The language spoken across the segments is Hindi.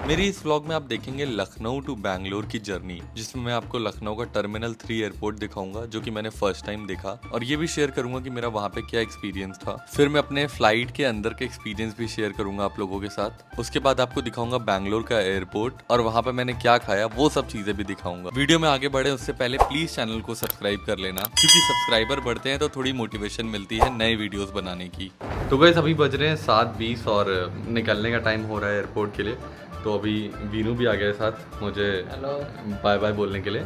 मेरी इस व्लॉग में आप देखेंगे लखनऊ टू बैंगलोर की जर्नी, जिसमें मैं आपको लखनऊ का टर्मिनल 3 एयरपोर्ट दिखाऊंगा जो कि मैंने फर्स्ट टाइम देखा, और ये भी शेयर करूंगा कि मेरा वहाँ पे क्या एक्सपीरियंस था। फिर मैं अपने फ्लाइट के अंदर के एक्सपीरियंस भी शेयर करूंगा आप लोगों के साथ। उसके बाद आपको दिखाऊंगा बैंगलोर का एयरपोर्ट और वहाँ पे मैंने क्या खाया, वो सब चीजें भी दिखाऊंगा। वीडियो में आगे बढ़े उससे पहले प्लीज चैनल को सब्सक्राइब कर लेना, क्योंकि सब्सक्राइबर बढ़ते हैं तो थोड़ी मोटिवेशन मिलती है नए वीडियोस बनाने की। तो गाइस अभी बज रहे हैं 7:20 और निकलने का टाइम हो रहा है एयरपोर्ट के लिए। तो अभी वीनू भी आ गया है साथ मुझे बाय बाय बोलने के लिए।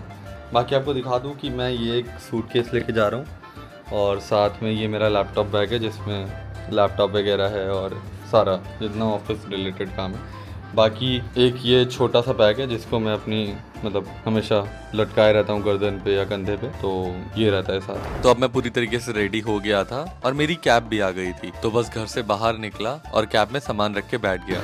बाकी आपको दिखा दूं कि मैं ये एक सूटकेस लेके जा रहा हूँ और साथ में ये मेरा लैपटॉप बैग है जिसमें लैपटॉप वगैरह है और सारा जितना ऑफिस रिलेटेड काम है। बाकी एक ये छोटा सा बैग है जिसको मैं अपनी मतलब हमेशा लटकाए रहता हूँ गर्दन पे या कंधे पे, तो ये रहता है साथ। तो अब मैं पूरी तरीके से रेडी हो गया था और मेरी कैब भी आ गई थी, तो बस घर से बाहर निकला और कैब में सामान रख के बैठ गया।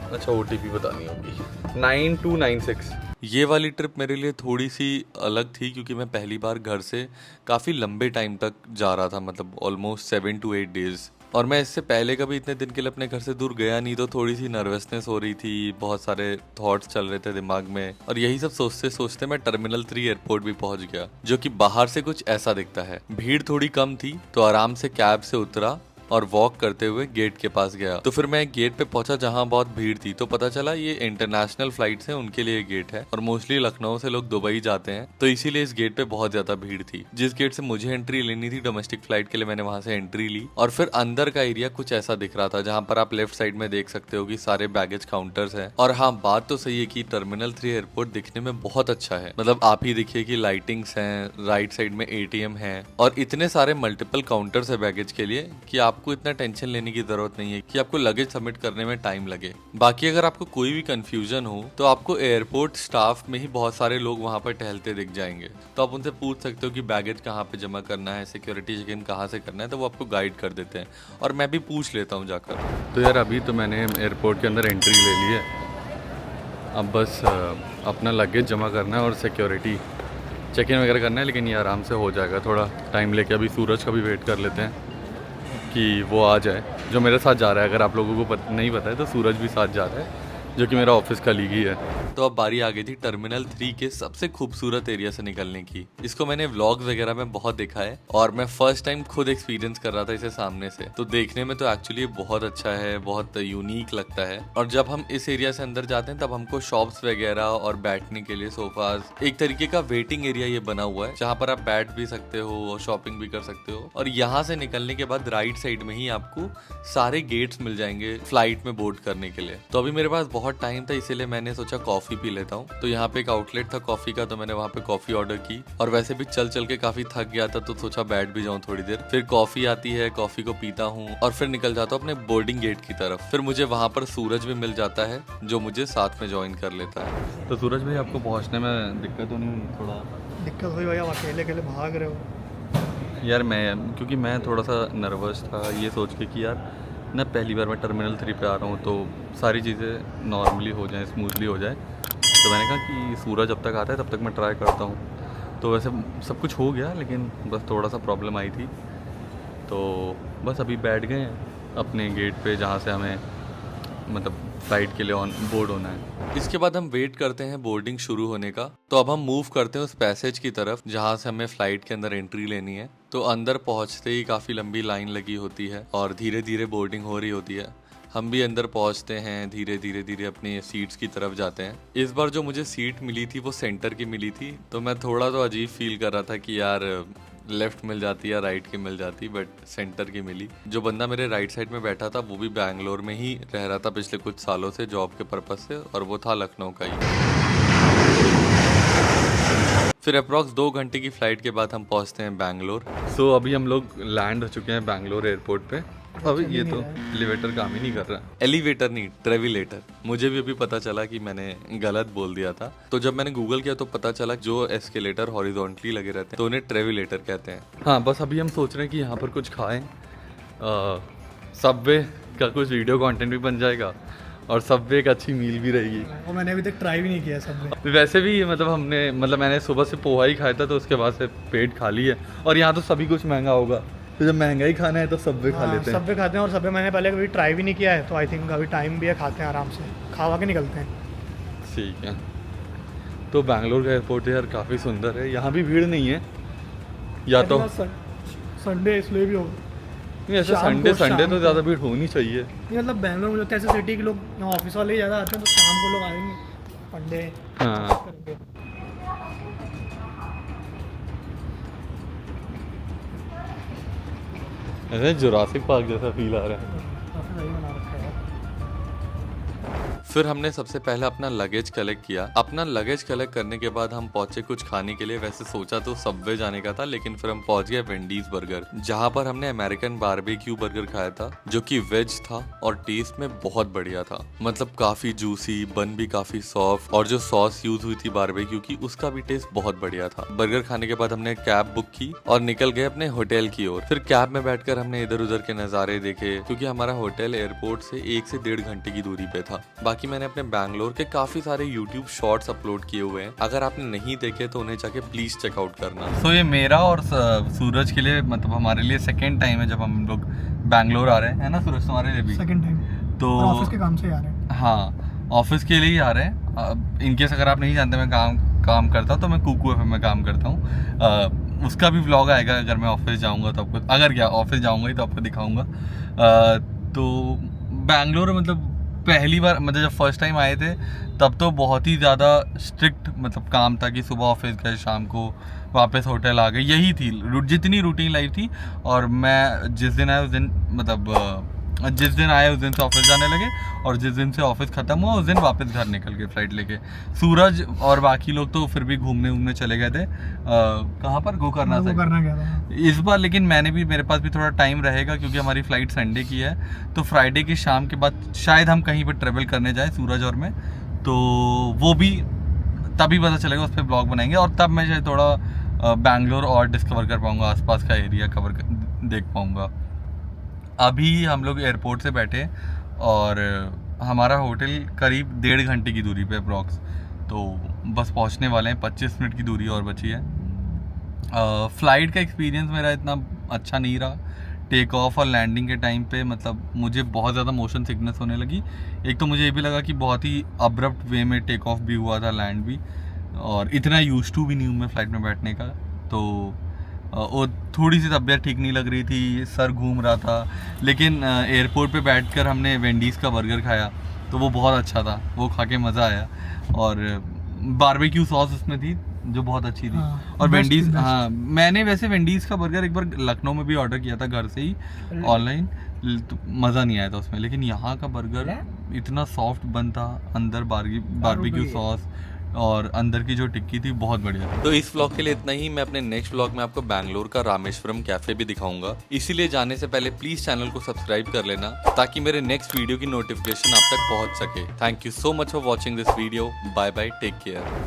अच्छा OTP बतानी होगी 9296। ये वाली ट्रिप मेरे लिए थोड़ी सी अलग थी क्योंकि मैं पहली बार घर से काफ़ी लंबे टाइम तक जा रहा था, मतलब ऑलमोस्ट 7 to 8 डेज। और मैं इससे पहले कभी इतने दिन के लिए अपने घर से दूर गया नहीं, तो थोड़ी सी नर्वसनेस हो रही थी, बहुत सारे थॉट्स चल रहे थे दिमाग में, और यही सब सोचते सोचते मैं टर्मिनल 3 एयरपोर्ट भी पहुंच गया, जो कि बाहर से कुछ ऐसा दिखता है। भीड़ थोड़ी कम थी तो आराम से कैब से उतरा और वॉक करते हुए गेट के पास गया। तो फिर मैं एक गेट पे पहुंचा जहां बहुत भीड़ थी, तो पता चला ये इंटरनेशनल फ्लाइट्स हैं उनके लिए गेट है, और मोस्टली लखनऊ से लोग दुबई जाते हैं, तो इसीलिए इस गेट पे बहुत ज्यादा भीड़ थी। जिस गेट से मुझे एंट्री लेनी थी डोमेस्टिक फ्लाइट के लिए, मैंने वहां से एंट्री ली। और फिर अंदर का एरिया कुछ ऐसा दिख रहा था जहाँ पर आप लेफ्ट साइड में देख सकते हो कि सारे बैगेज काउंटर्स है। और हाँ, बात तो सही है कि टर्मिनल 3 एयरपोर्ट दिखने में बहुत अच्छा है, मतलब आप ही देखिए कि लाइटिंग्स हैं, राइट साइड में ATM है और इतने सारे मल्टीपल काउंटर्स है बैगेज के लिए कि आपको इतना टेंशन लेने की जरूरत नहीं है कि आपको लगेज सबमिट करने में टाइम लगे। बाकी अगर आपको कोई भी कंफ्यूजन हो तो आपको एयरपोर्ट स्टाफ में ही बहुत सारे लोग वहां पर टहलते दिख जाएंगे, तो आप उनसे पूछ सकते हो कि बैगेज कहाँ पे जमा करना है, सिक्योरिटी चेक इन कहाँ से करना है, तो वो आपको गाइड कर देते हैं, और मैं भी पूछ लेता हूँ जाकर। तो यार अभी तो मैंने एयरपोर्ट के अंदर एंट्री ले ली है, अब बस अपना लगेज जमा करना है और सिक्योरिटी चेक इन वगैरह करना है, लेकिन ये आराम से हो जाएगा, थोड़ा टाइम लेके। अभी सूरज का भी वेट कर लेते हैं कि वो आ जाए, जो मेरे साथ जा रहा है। अगर आप लोगों को नहीं पता है तो सूरज भी साथ जा रहा है, जो कि मेरा ऑफिस का लीग ही है। तो अब बारी आ गई थी टर्मिनल 3 के सबसे खूबसूरत एरिया से निकलने की। इसको मैंने व्लॉग्स वगैरह में बहुत देखा है और मैं फर्स्ट टाइम खुद एक्सपीरियंस कर रहा था इसे सामने से, तो देखने में तो एक्चुअली बहुत अच्छा है, बहुत यूनिक लगता है। और जब हम इस एरिया से अंदर जाते हैं तब हमको शॉप्स वगैरह और बैठने के लिए सोफाज, एक तरीके का वेटिंग एरिया ये बना हुआ है जहाँ पर आप बैठ भी सकते हो और शॉपिंग भी कर सकते हो। और यहाँ से निकलने के बाद राइट साइड में ही आपको सारे गेट्स मिल जाएंगे फ्लाइट में बोर्ड करने के लिए। तो अभी मेरे पास बहुत टाइम था, इसीलिए मैंने सोचा कॉफी पी लेता हूँ। तो यहाँ पे एक आउटलेट था कॉफी का, तो मैंने वहाँ पे कॉफी ऑर्डर की, और वैसे भी चल चल के काफी थक गया था तो सोचा बैठ भी जाऊँ थोड़ी देर। फिर कॉफी आती है, कॉफी को पीता हूँ और फिर निकल जाता हूँ अपने बोर्डिंग गेट की तरफ। फिर मुझे वहाँ पर सूरज भी मिल जाता है जो मुझे साथ में ज्वाइन कर लेता है। तो सूरज भाई आपको पहुँचने में दिक्कत तो नहीं? थोड़ा दिक्कत हुई भाई, आप अकेले अकेले भाग रहे हो। यार क्योंकि मैं थोड़ा सा नर्वस था ये सोच के कि यार ना पहली बार मैं टर्मिनल 3 पे आ रहा हूँ तो सारी चीज़ें नॉर्मली हो जाएं, स्मूथली हो जाए। तो मैंने कहा कि सूरज जब तक आता है तब तक मैं ट्राई करता हूँ। तो वैसे सब कुछ हो गया, लेकिन बस थोड़ा सा प्रॉब्लम आई थी, तो बस अभी बैठ गए हैं अपने गेट पे जहाँ से हमें मतलब फ्लाइट के लिए ऑन बोर्ड होना है। इसके बाद हम वेट करते हैं बोर्डिंग शुरू होने का। तो अब हम मूव करते हैं उस पैसेज की तरफ जहाँ से हमें फ्लाइट के अंदर एंट्री लेनी है। तो अंदर पहुँचते ही काफ़ी लंबी लाइन लगी होती है और धीरे धीरे बोर्डिंग हो रही होती है। हम भी अंदर पहुँचते हैं, धीरे धीरे धीरे अपनी सीट्स की तरफ जाते हैं। इस बार जो मुझे सीट मिली थी वो सेंटर की मिली थी, तो मैं थोड़ा तो अजीब फील कर रहा था कि यार लेफ्ट मिल जाती या राइट की मिल जाती, बट सेंटर की मिली। जो बंदा मेरे राइट साइड में बैठा था वो भी बैंगलोर में ही रह रहा था पिछले कुछ सालों से जॉब के पर्पज से, और वो था लखनऊ का ही। फिर अप्रॉक्स 2 घंटे की फ्लाइट के बाद हम पहुंचते हैं बैंगलोर। सो अभी हम लोग लैंड हो चुके हैं बैंगलोर एयरपोर्ट पे। अभी ये तो एलिवेटर काम ही नहीं कर रहा। एलिवेटर नहीं, ट्रेविलेटर। मुझे भी अभी पता चला कि मैंने गलत बोल दिया था, तो जब मैंने गूगल किया तो पता चला जो एस्केलेटर हॉरिजॉन्टली लगे रहते हैं तो उन्हें ट्रेविलेटर कहते हैं। हाँ, बस अभी हम सोच रहे हैं कि यहाँ पर कुछ खाएं, सबवे का कुछ वीडियो कंटेंट भी बन जाएगा और सबवे एक अच्छी मील भी रहेगी। और मैंने अभी तक ट्राई भी नहीं किया सबवे। वैसे भी मैंने सुबह से पोहा ही खाया था, तो उसके बाद से पेट खाली है, और यहाँ तो सभी कुछ महंगा होगा। तो जब महंगाई खाना है तो सबवे खा लेते हैं। सबवे खाते हैं, और सबवे मैंने पहले कभी ट्राई भी नहीं किया है, तो आई थिंक अभी टाइम भी है, खाते हैं आराम से, खावा के निकलते हैं। ठीक है। तो बैंगलोर का एयरपोर्ट यार काफ़ी सुंदर है, यहाँ भी भीड़ नहीं है या तो संडे इसलिए भी हो, नहीं, ऐसे शाम संडे को- संडे शाम तो को- ज़्यादा भीड़ होनी चाहिए। नहीं मतलब बैंगलोर में जो ऐसे सिटी के लोग यहाँ ऑफिस वाले ही ज़्यादा आते हैं, तो शाम को लोग आएंगे संडे हाँ करके। ऐसे जुरासिक पार्क जैसा फील आ रहा है। काफ़ी सही बना रखा है। फिर हमने सबसे पहले अपना लगेज कलेक्ट किया। अपना लगेज कलेक्ट करने के बाद हम पहुंचे कुछ खाने के लिए। वैसे सोचा तो सबवे जाने का था, लेकिन फिर हम पहुंच गए वेंडीज बर्गर, जहां पर हमने अमेरिकन बारबेक्यू बर्गर खाया था, जो कि वेज था और टेस्ट में बहुत बढ़िया था। मतलब काफी जूसी, बन भी काफी सॉफ्ट, और जो सॉस यूज हुई थी बारबेक्यू की, उसका भी टेस्ट बहुत बढ़िया था। बर्गर खाने के बाद हमने कैब बुक की और निकल गए अपने होटल की ओर। फिर कैब में बैठकर हमने इधर उधर के नजारे देखे, क्योंकि हमारा होटल एयरपोर्ट से 1 से 1.5 घंटे की दूरी पे था। बाकी मैंने अपने बैंगलोर के काफी सारे YouTube शॉर्ट्स अपलोड किए हुए हैं, अगर आपने नहीं देखे तो उन्हें जाके प्लीज चेकआउट करना। तो ये मेरा और सूरज के लिए, मतलब हमारे लिए सेकेंड टाइम है जब हम लोग बैंगलोर आ रहे हैं, है ना सूरज, तुम्हारे लिए भी? Second time. तो ऑफिस के काम से ही आ रहे हैं। हाँ, ऑफिस के लिए ही आ रहे हैं। इनकेस अगर आप नहीं जानते मैं काम करता हूँ, तो मैं कुकू एफएम में काम करता हूँ। उसका भी व्लॉग आएगा अगर मैं ऑफिस जाऊँगा तो आपको, अगर क्या ऑफिस जाऊँगा ही तो आपको दिखाऊँगा। तो बैंगलोर मतलब पहली बार, मतलब जब फर्स्ट टाइम आए थे तब तो बहुत ही ज़्यादा स्ट्रिक्ट मतलब काम था कि सुबह ऑफिस गए, शाम को वापस होटल आ गए, यही थी जितनी रूटीन लाइफ थी। और मैं जिस दिन आया उस दिन, मतलब जिस दिन आए उस दिन से ऑफिस जाने लगे, और जिस दिन से ऑफिस ख़त्म हुआ उस दिन वापस घर निकल गए फ्लाइट लेके। सूरज और बाकी लोग तो फिर भी घूमने चले गए थे। कहाँ पर? गोकर्णा वो से करना क्या था इस बार। लेकिन मेरे पास भी थोड़ा टाइम रहेगा, क्योंकि हमारी फ़्लाइट संडे की है, तो फ्राइडे की शाम के बाद शायद हम कहीं पर ट्रेवल करने जाएं, सूरज और मैं। तो वो भी तभी पता चलेगा, उस पर ब्लॉग बनाएंगे, और तब मैं शायद थोड़ा बैंगलोर और डिस्कवर कर पाऊँगा, आसपास का एरिया देख पाऊँगा। अभी हम लोग एयरपोर्ट से बैठे और हमारा होटल करीब 1.5 घंटे की दूरी पे अप्रॉक्स, तो बस पहुंचने वाले हैं। 25 मिनट की दूरी और बची है। फ़्लाइट का एक्सपीरियंस मेरा इतना अच्छा नहीं रहा। टेक ऑफ और लैंडिंग के टाइम पे मतलब मुझे बहुत ज़्यादा मोशन सिकनेस होने लगी। एक तो मुझे ये भी लगा कि बहुत ही अब्रप्ट वे में टेक ऑफ भी हुआ था, लैंड भी, और इतना यूज्ड टू भी नहीं हूँ मैं फ़्लाइट में बैठने का। तो वो थोड़ी सी तबीयत ठीक नहीं लग रही थी, सर घूम रहा था। लेकिन एयरपोर्ट पे बैठकर हमने वेंडीज़ का बर्गर खाया, तो वो बहुत अच्छा था, वो खा के मज़ा आया। और बारबेक्यू सॉस उसमें थी जो बहुत अच्छी थी। हाँ, और best वेंडीज़, थी, best। हाँ, मैंने वैसे वेंडीज़ का बर्गर एक बार लखनऊ में भी ऑर्डर किया था घर से ही ऑनलाइन, तो मज़ा नहीं आया था उसमें। लेकिन यहाँ का बर्गर इतना सॉफ्ट बन था, अंदर बारबेक्यू सॉस और अंदर की जो टिक्की थी बहुत बढ़िया। तो इस व्लॉग के लिए इतना ही। मैं अपने नेक्स्ट व्लॉग में आपको बैंगलोर का रामेश्वरम कैफे भी दिखाऊंगा, इसीलिए जाने से पहले प्लीज चैनल को सब्सक्राइब कर लेना, ताकि मेरे नेक्स्ट वीडियो की नोटिफिकेशन आप तक पहुंच सके। Thank you so much for watching this video. Bye bye, take care.